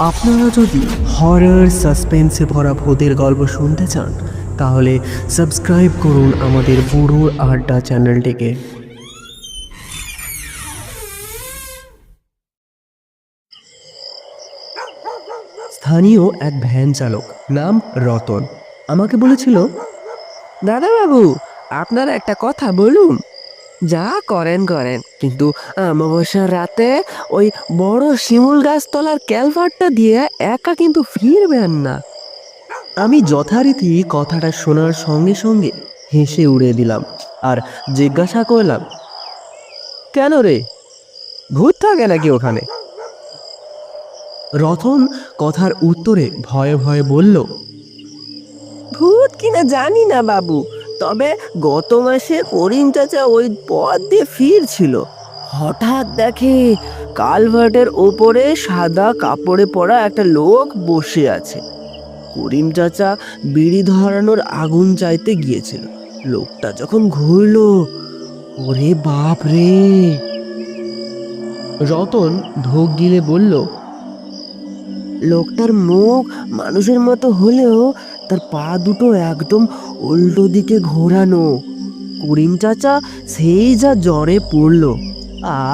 আপনারা যদি হরর সাসপেন্সে ভরা ভূতের গল্প শুনতে চান তাহলে সাবস্ক্রাইব করুন আমাদের বুড়োর আড্ডা চ্যানেলটিকে। স্থানীয় এক ভ্যান চালক, নাম রতন, আমাকে বলেছিল, দাদাবাবু আপনার একটা কথা বলুন, যা করেন করেন কিন্তু অমাবস্যার রাতে ওই বড় শিমুল গাছতলার ক্যালভার্টটা দিয়ে একা কিন্তু ফিরবেন না। আমি যথারীতি কথাটা শোনার সঙ্গে সঙ্গে হেসে উড়িয়ে দিলাম আর জিজ্ঞাসা করলাম, কেন রে, ভূত থাকে নাকি ওখানে? রতন কথার উত্তরে ভয়ে ভয়ে বলল, ভূত কিনা জানি না বাবু, তবে গত মাসে করিম চাচা ওই পথ দিয়ে ফিরছিল, হঠাৎ দেখে কালভার্টের ওপরে সাদা কাপড়ে পরা একটা লোক বসে আছে। করিম চাচা বিড়ি ধরানোর আগুন চাইতে গিয়েছিল, লোকটা যখন ঘুরলো, ওরে বাপ রে! রতন ঢোক গিলে বলল, লোকটার মুখ মানুষের মতো হলেও তার পা দুটো একদম উল্টো দিকে ঘোরানো। করিম চাচা সেই যা জ্বরে পড়ল,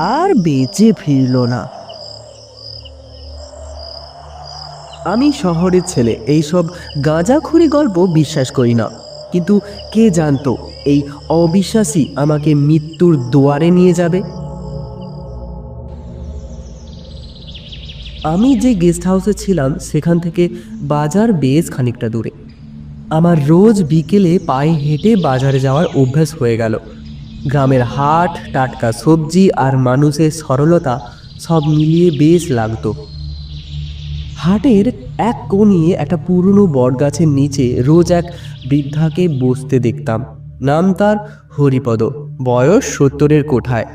আর বেঁচে ফিরল না। আমি শহরের ছেলে, এইসব গাঁজাখুরি গল্প বিশ্বাস করি না, কিন্তু কে জানতো এই অবিশ্বাসী আমাকে মৃত্যুর দুয়ারে নিয়ে যাবে। আমি যে গেস্ট হাউসে ছিলাম সেখান থেকে বাজার বেশ খানিকটা দূরে। আমার রোজ বিকেলে পায়ে হেঁটে বাজারে যাওয়ার অভ্যাস হয়ে গেল। গ্রামের হাট, টাটকা সবজি আর মানুষের সরলতা সব মিলিয়ে বেশ লাগতো। হাটের এক কোণিয়ে একটা পুরনো বটগাছের নিচে রোজ এক বৃদ্ধাকে বসতে দেখতাম। নাম তার হরিপদ, বয়স 70-এর কোঠায়,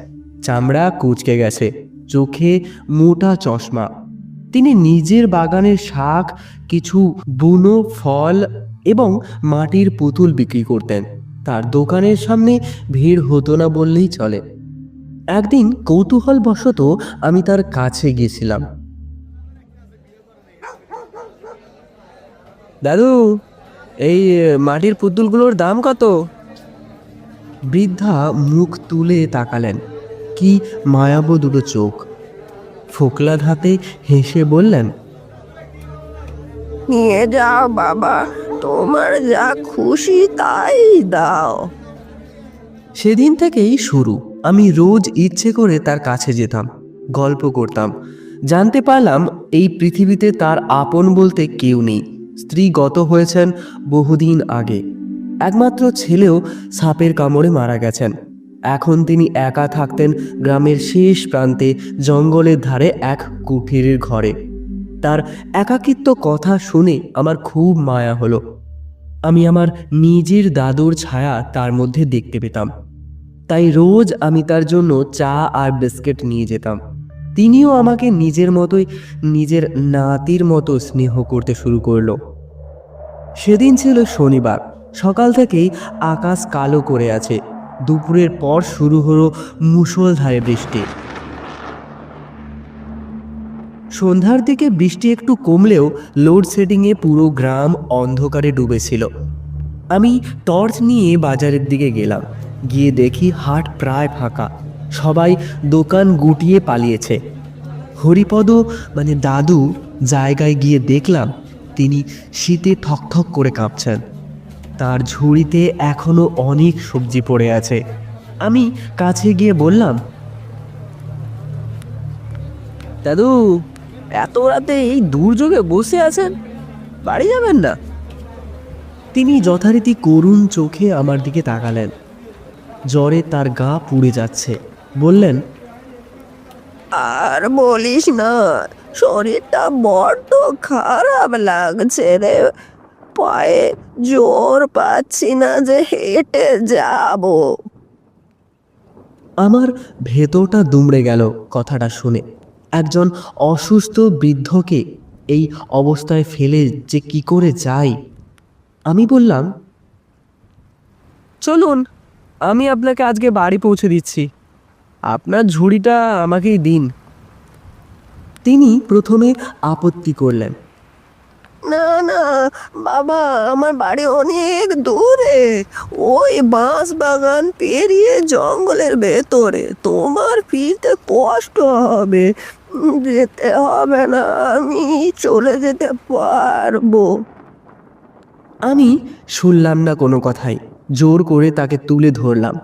চামড়া কুঁচকে গেছে, চোখে মোটা চশমা। তিনি নিজের বাগানের শাক, কিছু বুনো ফল এবং মাটির পুতুল বিক্রি করতেন। তার দোকানের সামনে ভিড় হতো না বললেই চলে। একদিন কৌতূহলবশত আমি তার কাছে গিয়েছিলাম। দাদু, এই মাটির পুতুলগুলোর দাম কত? বৃদ্ধা মুখ তুলে তাকালেন, কি মায়াবী দুটো চোখ। ফোকলা ধাতে হেসে বললেন, নিয়ে যাও বাবা, তোমার যা খুশি তাই দাও। সেদিন থেকেই শুরু। আমি রোজ ইচ্ছে করে তার কাছে যেতাম, গল্প করতাম। জানতে পারলাম এই পৃথিবীতে তার আপন বলতে কেউ নেই। স্ত্রী গত হয়েছেন বহুদিন আগে, একমাত্র ছেলেও সাপের কামড়ে মারা গেছেন। এখন তিনি একা থাকতেন গ্রামের শেষ প্রান্তে, জঙ্গলের ধারে এক কুঠিরের ঘরে। তার একাকিত্ব কথা শুনে আমার খুব মায়া হলো। আমি আমার নিজের দাদুর ছায়া তার মধ্যে দেখতে পেতাম, তাই রোজ আমি তার জন্য চা আর বিস্কিট নিয়ে যেতাম। তিনিও আমাকে নিজের মতোই, নিজের নাতির মতো স্নেহ করতে শুরু করলো। সেদিন ছিল শনিবার। সকাল থেকেই আকাশ কালো করে আছে। দুপুরের পর শুরু হলো মুষলধারে বৃষ্টি। সন্ধ্যার দিকে বৃষ্টি একটু কমলেও লোডশেডিংয়ে পুরো গ্রাম অন্ধকারে ডুবেছিল। আমি টর্চ নিয়ে বাজারের দিকে গেলাম। গিয়ে দেখি হাট প্রায় ফাঁকা, সবাই দোকান গুটিয়ে পালিয়েছে। হরিপদ মানে দাদু জায়গায় গিয়ে দেখলাম তিনি শীতে ঠকঠক করে কাঁপছেন। তার ঝুড়িতে এখনো অনেক সবজি পড়ে আছে। আমি কাছে গিয়ে বললাম, দাদু, এত রাতে এই দুর্যোগে বসে আছেন, বাড়ি যাবেন না? তিনি যথারীতি করুণ চোখে আমার দিকে তাকালেন। জ্বরে তার গা পুড়ে যাচ্ছে। বললেন, আর বলিস না, শরীরটা বড্ড খারাপ লাগছে রে, পায়ে জোর পাচ্ছি না যে হেঁটে যাব। আমার ভেতরটা দুমড়ে গেল কথাটা শুনে। একজন অসুস্থ বৃদ্ধকে এই অবস্থায় ফেলে যে কি করে যাই। আমি বললাম, চলুন, আমি আপনাকে আজকে বাড়ি পৌঁছে দিচ্ছি, আপনার ঝুড়িটা আমাকেই দিন। তিনি প্রথমে আপত্তি করলেন। না না বাবা, আমার বাড়ি অনেক দূরে, ওই বাঁশ বাগান পেরিয়ে জঙ্গলের ভেতরে, তোমার ফিরতে কষ্ট হবে। যেতে হবে না, আমি চলে যেতে পারবো। আমি শুনলাম না কোনো কথাই, জোর করে তাকে তুলে ধরলাম।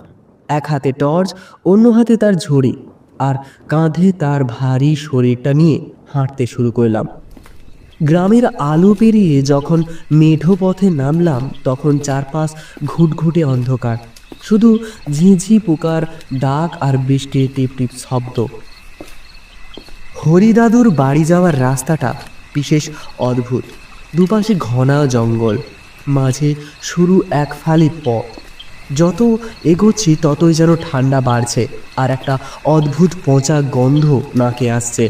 এক হাতে টর্চ, অন্য হাতে তার ঝুড়ি, আর কাঁধে তার ভারী শরীরটা নিয়ে হাঁটতে শুরু করলাম। গ্রামের আলো পেরিয়ে যখন মেঠো পথে নামলাম তখন চারপাশ ঘুটঘুটে অন্ধকার, শুধু ঝিঁঝি পোকার ডাক আর বৃষ্টির টিপ টিপ শব্দ। হরিদাদুর বাড়ি যাওয়ার রাস্তাটা বিশেষ অদ্ভুত। দুপাশে ঘনা জঙ্গল, মাঝে সরু এক ফালি পথ। যত এগোচ্ছি ততই যেন ঠান্ডা বাড়ছে, আর একটা অদ্ভুত পচা গন্ধ নাকে আসছে,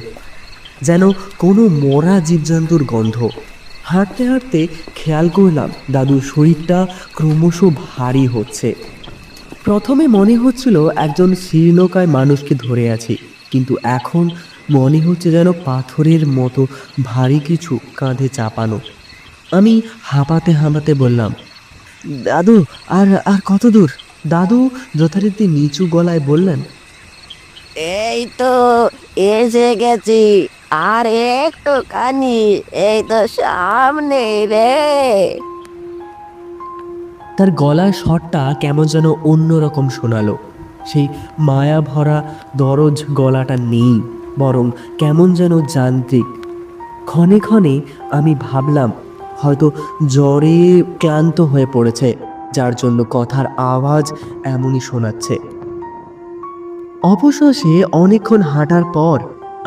যেন কোনো মরা জীবজন্তুর গন্ধ। হাঁটতে হাঁটতে খেয়াল করলাম দাদুর শরীরটা ক্রমশ ভারী হচ্ছে। প্রথমে মনে হচ্ছিল একজন শীর্ণকায় মানুষকে ধরে আছি, কিন্তু এখন মনে হচ্ছে যেন পাথরের মতো ভারী কিছু কাঁধে চাপানো। আমি হাঁপাতে হাঁপাতে বললাম, দাদু, আর আর কত দূর? দাদু যথারীতি নিচু গলায় বললেন, এই তো এসে গেছি, আর একটুখানি, এই তো সামনে রে। তার গলার স্বরটা কেমন যেন অন্যরকম শোনালো। সেই মায়া ভরা দরজ গলাটা নেই, বরং কেমন যেন যান্ত্রিক। ক্ষণে ক্ষণে আমি ভাবলাম হয়তো জ্বরে ক্লান্ত হয়ে পড়েছে, যার জন্য কথার আওয়াজ এমনই শোনাচ্ছে। অবশেষে অনেকক্ষণ হাঁটার পর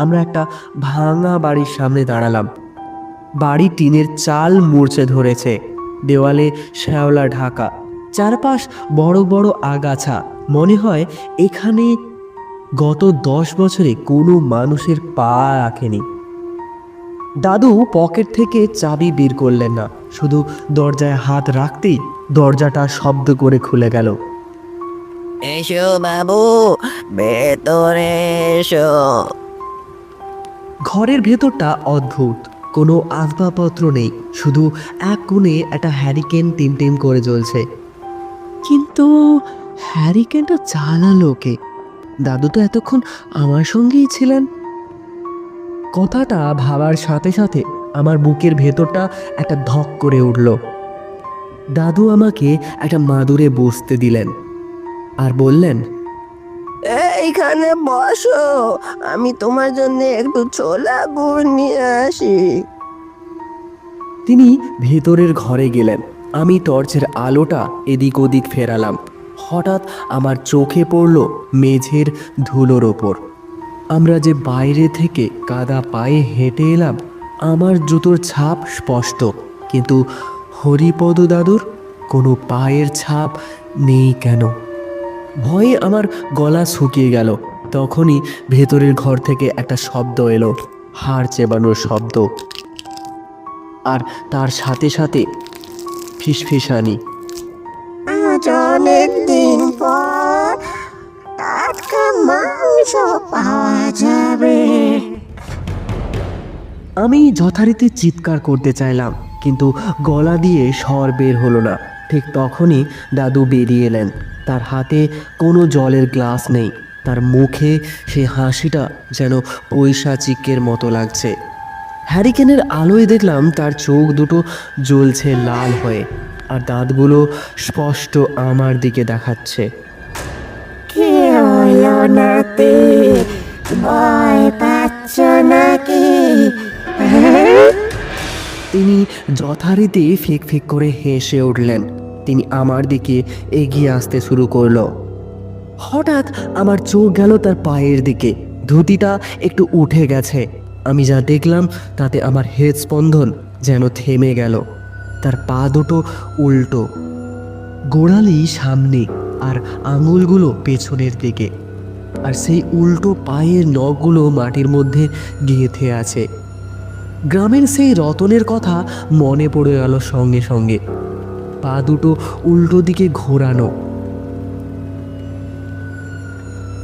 আমরা একটা ভাঙা বাড়ির সামনে দাঁড়ালাম। বাড়ি টিনের চাল মূর্ছে ধরেছে, দেওয়ালে শ্যাওলা ঢাকা, চারপাশ বড় বড় আগাছা। মনে হয় এখানে গত 10 বছরে কোনো মানুষের পা রাখেনি। দাদু পকেট থেকে চাবি বের করলেন না, শুধু দরজায় হাত রাখতেই দরজাটা শব্দ করে খুলে গেল। এসো বাবু, ভেতরে এসো। ঘরের ভেতরটা অদ্ভুত, কোনো আসবাবপত্র নেই, শুধু এক কোণে একটা হ্যারিকেন টিমটিম করে জ্বলছে। কিন্তু হ্যারিকেনটা জ্বালালো কে? দাদু তো এতক্ষণ আমার সঙ্গেই ছিলেন। কথাটা ভাবার সাথে সাথে আমার বুকের ভেতরটা একটা ধক করে উঠল। দাদু আমাকে একটা মাদুরে বসতে দিলেন আর বললেন, এইখানে বসো, আমি তোমার জন্য একটু ছোলা গুড় নিয়ে আসি। তিনি ভেতরের ঘরে গেলেন। আমি টর্চের আলোটা এদিক ওদিক ফেরালাম। হঠাৎ আমার চোখে পড়ল মেঝের ধুলোর ওপর। আমরা যে বাইরে থেকে কাদা পায়ে হেঁটে এলাম, আমার জুতোর ছাপ স্পষ্ট, কিন্তু হরিপদ দাদুর কোনো পায়ের ছাপ নেই কেন? ভয়ে আমার গলা শুকিয়ে গেল। তখনই ভেতরের ঘর থেকে একটা শব্দ এলো, হাড় চেবানোর শব্দ, আর তার সাথে সাথে ফিসফিসানি। আজ অনেক দিন পর টাটকা মাংস পাওয়া যাবে। আমি যথারীতি চিৎকার করতে চাইলাম, কিন্তু গলা দিয়ে স্বর বের হলো না। ঠিক তখনই দাদু বেরিয়ে এলেন। তার হাতে কোনো জলের গ্লাস নেই, তার মুখে সে হাসিটা যেন পৈশাচিকের মতো লাগছে। হ্যারিকেনের আলোয় দেখলাম তার চোখ দুটো জ্বলছে লাল হয়ে, আর দাঁতগুলো স্পষ্ট আমার দিকে দেখাচ্ছে। কে হলো নাতি, ভয় পাচ্ছ নাকি? তিনি যথারীতি ফিক ফিক করে হেসে উঠলেন। তিনি আমার দিকে এগিয়ে আসতে শুরু করলো। হঠাৎ আমার চোখ গেল তার পায়ের দিকে। ধুতিটা একটু উঠে গেছে। আমি যা দেখলাম তাতে আমার হৃদস্পন্দন যেন থেমে গেল। তার পা দুটো উল্টো, গোড়ালি সামনে আর আঙুলগুলো পেছনের দিকে, আর সেই উল্টো পায়ের নখগুলো মাটির মধ্যে গেঁথে আছে। গ্রামের সেই রতনের কথা মনে পড়ে গেল সঙ্গে সঙ্গে। পা দুটো উল্টো দিকে ঘোরানো।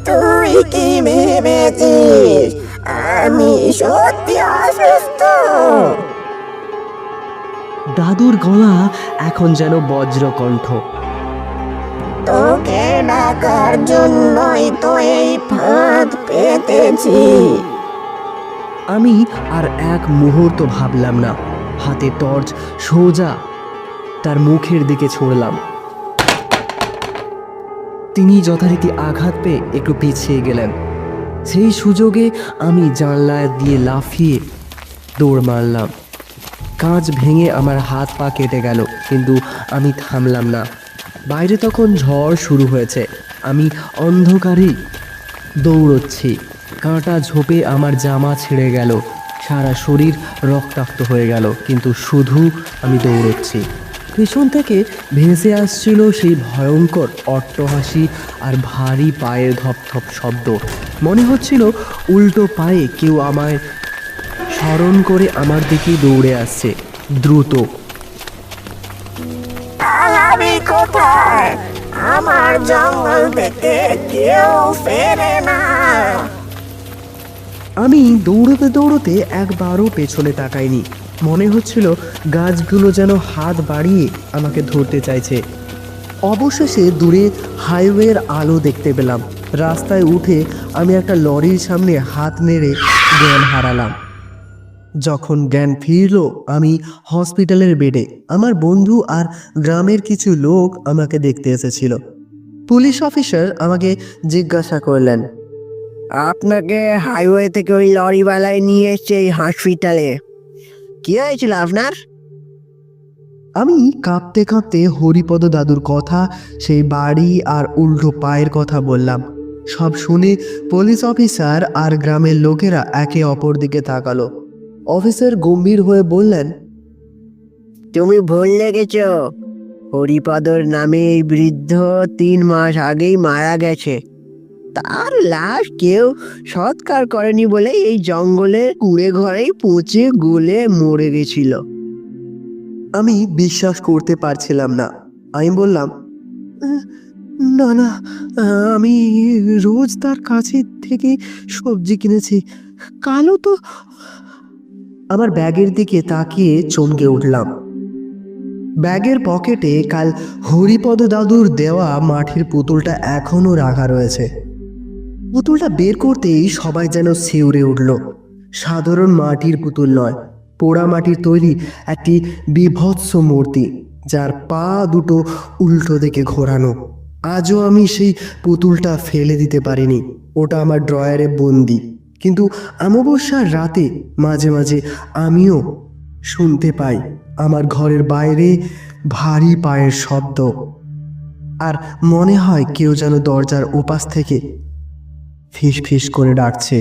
তুই কি ভেবেছিস আমি সত্যি অসুস্থ? দাদুর গলা এখন যেন বজ্রকণ্ঠ। তোকে ডাকার জন্যই তো এই ফাঁদ পেতেছি। আমি আর এক মুহূর্ত ভাবলাম না, হাতে টর্চ সোজা তার মুখের দিকে ছুড়লাম। তিনি যথারীতি আঘাত পেয়ে একটু পিছিয়ে গেলেন। সেই সুযোগে আমি জানলা দিয়ে লাফিয়ে দৌড় মারলাম। কাঁচ ভেঙে আমার হাত পা কেটে গেল, কিন্তু আমি থামলাম না। বাইরে তখন ঝড় শুরু হয়েছে। আমি অন্ধকারেই দৌড়চ্ছি। কাঁটা ঝোপে আমার জামা ছিঁড়ে গেল, সারা শরীর রক্তাক্ত হয়ে গেল, কিন্তু শুধু আমি দৌড়চ্ছি। পেছন থেকে ভেসে আসছিল সেই ভয়ঙ্কর অট্টহাসি আর ভারী পায়ের ধপধপ শব্দ। মনে হচ্ছিল উল্টো পায়ে কেউ আমায় স্মরণ করে আমার দিকে দৌড়ে আসছে, দ্রুত। পালাবি কোথায়? আমার জঙ্গল থেকে কেউ ফেরে না। আমি দৌড়তে দৌড়তে একবারও পেছনে তাকাইনি। মনে হচ্ছিল গাছগুলো যেন হাত বাড়িয়ে আমাকে ধরতে চাইছে। অবশেষে দূরে হাইওয়ের আলো দেখতে পেলাম। রাস্তায় উঠে আমি একটা লরির সামনে হাত নেড়ে জ্ঞান হারালাম। যখন জ্ঞান ফিরল, আমি হসপিটালের বেডে। আমার বন্ধু আর গ্রামের কিছু লোক আমাকে দেখতে এসেছিল। পুলিশ অফিসার আমাকে জিজ্ঞাসা করলেন, আপনাকে হাইওয়ে থেকে ওই লরিওয়ালায় নিয়ে এসছে এই হসপিটালে। কি হয়েছিল আপনার? আমি কাঁপতে কাঁপতে হরিপদ দাদুর কথা, সেই বাড়ি আর উল্টো পায়ের কথা বললাম। সব শুনে পুলিশ অফিসার আর গ্রামের লোকেরা একে অপর দিকে তাকালো। অফিসার গম্ভীর হয়ে বললেন, তুমি ভুলে গেছো, হরিপদর নামে এই বৃদ্ধ 3 মাস আগেই মারা গেছে। তার লাশ কেউ সৎকার করেনি বলে এই জঙ্গলের কুড়ে ঘরেই পচে গলে মরে গেছিল। আমি বিশ্বাস করতে পারছিলাম না। আমি বললাম, না না, আমি রোজ তার কাছে থেকে সবজি কিনেছি। কালো তো। আমার ব্যাগের দিকে তাকিয়ে চমকে উঠলাম। ব্যাগের পকেটে কাল হরিপদ দাদুর দেওয়া মাটির পুতুলটা এখনো রাখা রয়েছে। পুতুলটা বের করতেই সবাই যেন শিউরে উঠল। সাধারণ মাটির পুতুল নয়, পোড়া মাটির তৈরি একটি বীভৎস মূর্তি, যার পা দুটো উল্টো দিকে ঘোরানো। আজও আমি সেই পুতুলটা ফেলে দিতে পারিনি। ওটা আমার ড্রয়ারে বন্দি। কিন্তু অমাবস্যার রাতে মাঝে মাঝে আমিও শুনতে পাই আমার ঘরের বাইরে ভারী পায়ের শব্দ, আর মনে হয় কেউ যেন দরজার ওপাশ থেকে ফিস ফিস করে ডাকছে।